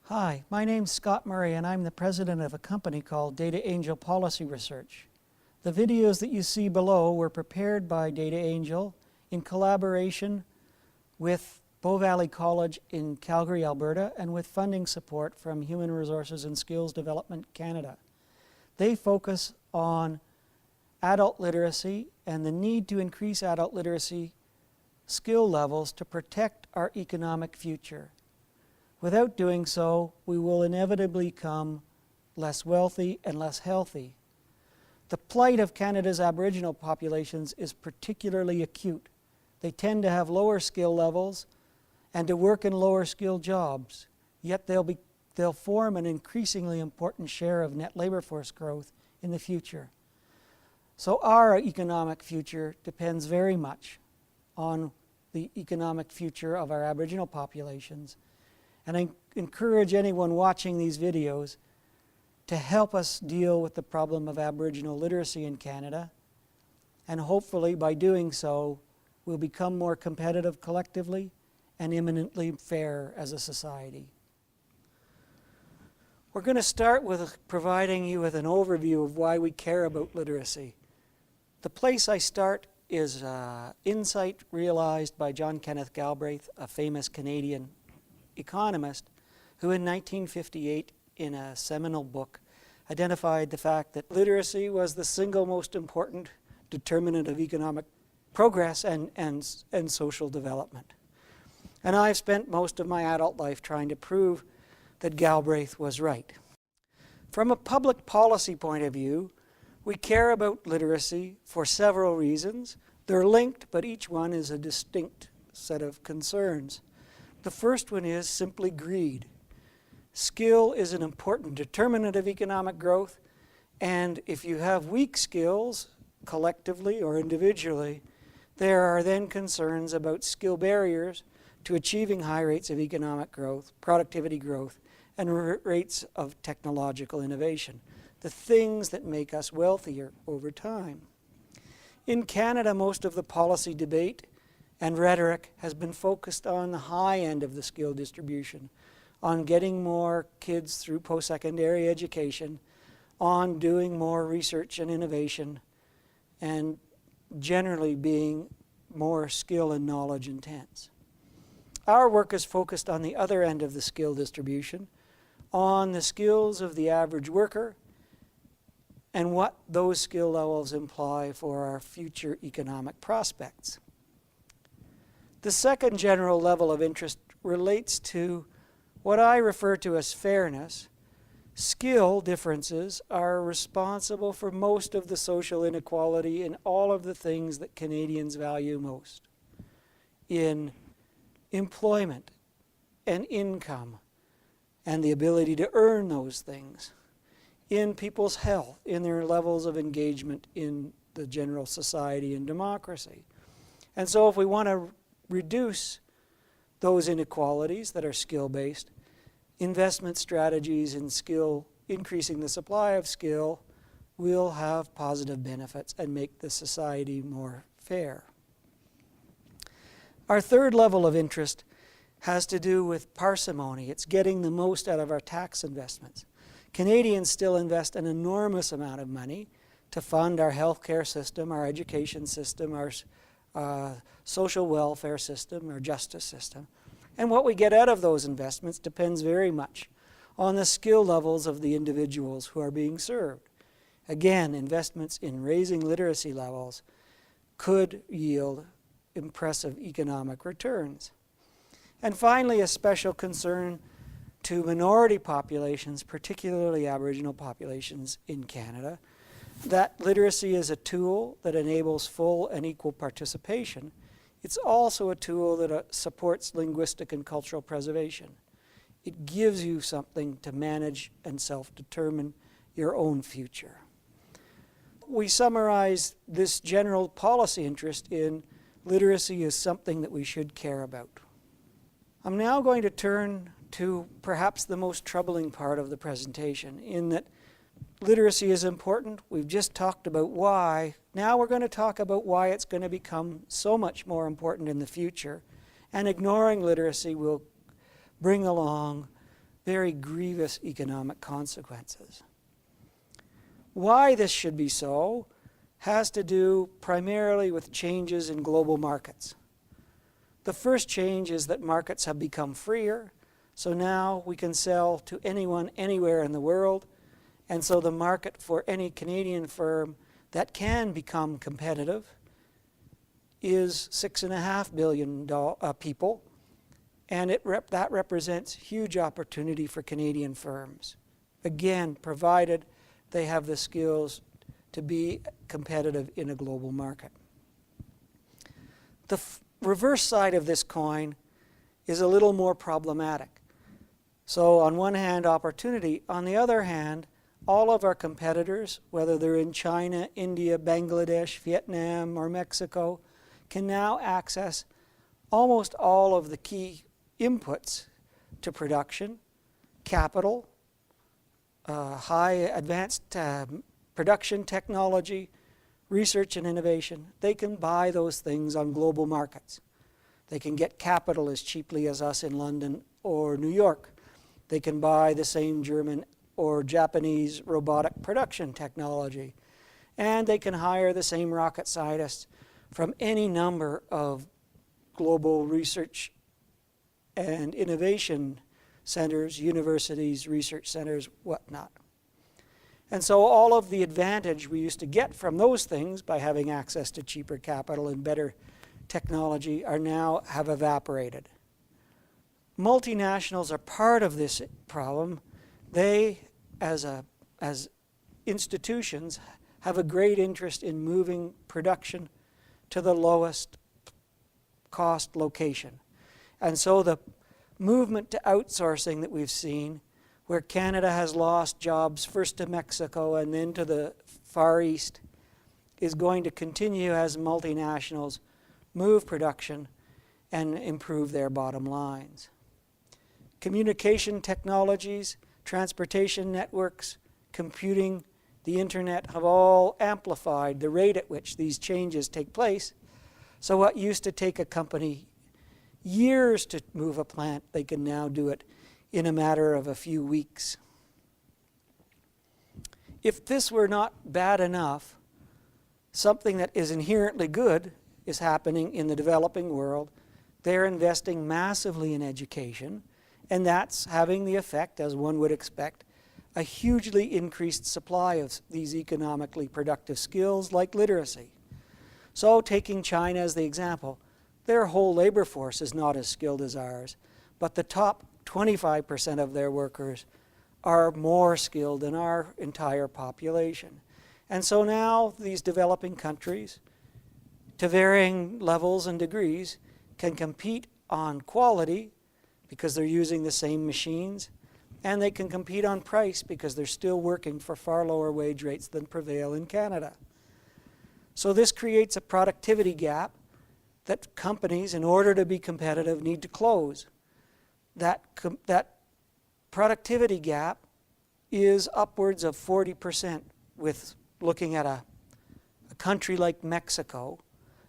Hi, my name's Scott Murray and I'm the president of a company called Data Angel Policy Research. The videos that you see below were prepared by Data Angel in collaboration with Bow Valley College in Calgary, Alberta, and with funding support from Human Resources and Skills Development Canada. They focus on adult literacy and the need to increase adult literacy skill levels to protect our economic future. Without doing so, we will inevitably become less wealthy and less healthy. The plight of Canada's Aboriginal populations is particularly acute. They tend to have lower skill levels and to work in lower skilled jobs, yet they'll form an increasingly important share of net labor force growth in the future. So our economic future depends very much on the economic future of our Aboriginal populations. And I encourage anyone watching these videos to help us deal with the problem of Aboriginal literacy in Canada. And hopefully by doing so, we'll become more competitive collectively and eminently fair as a society. We're going to start with providing you with an overview of why we care about literacy. The place I start is insight realized by John Kenneth Galbraith, a famous Canadian economist, who in 1958, in a seminal book, identified the fact that literacy was the single most important determinant of economic progress and social development. And I've spent most of my adult life trying to prove that Galbraith was right. From a public policy point of view, we care about literacy for several reasons. They're linked, but each one is a distinct set of concerns. The first one is simply greed. Skill is an important determinant of economic growth, and if you have weak skills, collectively or individually, there are then concerns about skill barriers to achieving high rates of economic growth, productivity growth, and rates of technological innovation, the things that make us wealthier over time. In Canada, most of the policy debate and rhetoric has been focused on the high end of the skill distribution, on getting more kids through post-secondary education, on doing more research and innovation, and generally being more skill and knowledge intense. Our work is focused on the other end of the skill distribution, on the skills of the average worker and what those skill levels imply for our future economic prospects. The second general level of interest relates to what I refer to as fairness. Skill differences are responsible for most of the social inequality in all of the things that Canadians value most. In employment and income and the ability to earn those things. In people's health, in their levels of engagement in the general society and democracy. And so if we want to reduce those inequalities that are skill-based, investment strategies in skill, increasing the supply of skill, will have positive benefits and make the society more fair. Our third level of interest has to do with parsimony. It's getting the most out of our tax investments. Canadians still invest an enormous amount of money to fund our healthcare system, our education system, our social welfare system, our justice system. And what we get out of those investments depends very much on the skill levels of the individuals who are being served. Again, investments in raising literacy levels could yield impressive economic returns. And finally, a special concern to minority populations, particularly Aboriginal populations in Canada, that literacy is a tool that enables full and equal participation. It's also a tool that supports linguistic and cultural preservation. It gives you something to manage and self-determine your own future. We summarize this general policy interest in literacy is something that we should care about. I'm now going to turn to perhaps the most troubling part of the presentation, in that literacy is important. We've just talked about why. Now we're going to talk about why it's going to become so much more important in the future. And ignoring literacy will bring along very grievous economic consequences. Why this should be so has to do primarily with changes in global markets. The first change is that markets have become freer, so now we can sell to anyone, anywhere in the world, and so the market for any Canadian firm that can become competitive is 6.5 billion people, and that represents huge opportunity for Canadian firms. Again, provided they have the skills to be competitive in a global market. The reverse side of this coin is a little more problematic. So on one hand, opportunity. On the other hand, all of our competitors, whether they're in China, India, Bangladesh, Vietnam, or Mexico, can now access almost all of the key inputs to production, capital, high advanced production technology, research and innovation. They can buy those things on global markets. They can get capital as cheaply as us in London or New York. They can buy the same German or Japanese robotic production technology. And they can hire the same rocket scientists from any number of global research and innovation centers, universities, research centers, whatnot. And so all of the advantage we used to get from those things by having access to cheaper capital and better technology have evaporated. Multinationals are part of this problem. They, as institutions, have a great interest in moving production to the lowest cost location. And so the movement to outsourcing that we've seen, where Canada has lost jobs first to Mexico and then to the Far East, is going to continue as multinationals move production and improve their bottom lines. Communication technologies, transportation networks, computing, the internet have all amplified the rate at which these changes take place. So what used to take a company years to move a plant, they can now do it in a matter of a few weeks. If this were not bad enough, something that is inherently good is happening in the developing world. They're investing massively in education, and that's having the effect, as one would expect, a hugely increased supply of these economically productive skills like literacy. So taking China as the example, their whole labor force is not as skilled as ours, but the top 25% of their workers are more skilled than our entire population. And so now these developing countries, to varying levels and degrees, can compete on quality because they're using the same machines, and they can compete on price because they're still working for far lower wage rates than prevail in Canada. So this creates a productivity gap that companies, in order to be competitive, need to close. That productivity gap is upwards of 40% with looking at a country like Mexico.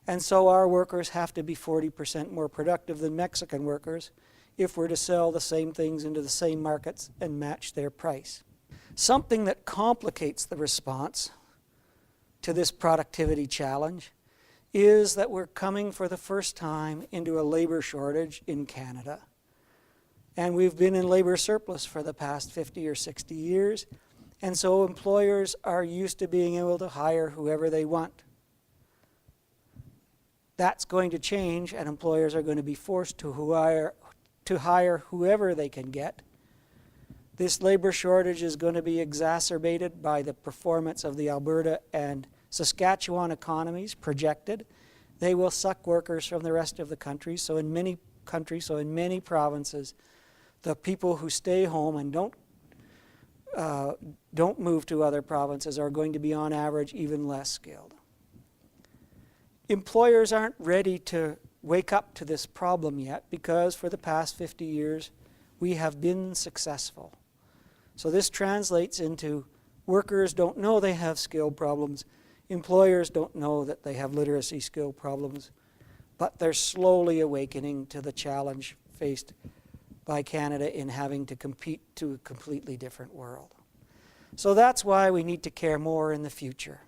And so our workers have to be 40% more productive than Mexican workers if we're to sell the same things into the same markets and match their price. Something that complicates the response to this productivity challenge is that we're coming for the first time into a labor shortage in Canada. And we've been in labor surplus for the past 50 or 60 years, and so employers are used to being able to hire whoever they want. That's going to change, and employers are going to be forced to hire whoever they can get. This labor shortage is going to be exacerbated by the performance of the Alberta and Saskatchewan economies projected. They will suck workers from the rest of the country. So in many provinces, the people who stay home and don't move to other provinces are going to be on average even less skilled. Employers aren't ready to wake up to this problem yet because for the past 50 years we have been successful. So this translates into workers don't know they have skill problems, employers don't know that they have literacy skill problems, but they're slowly awakening to the challenge faced by Canada in having to compete to a completely different world. So that's why we need to care more in the future.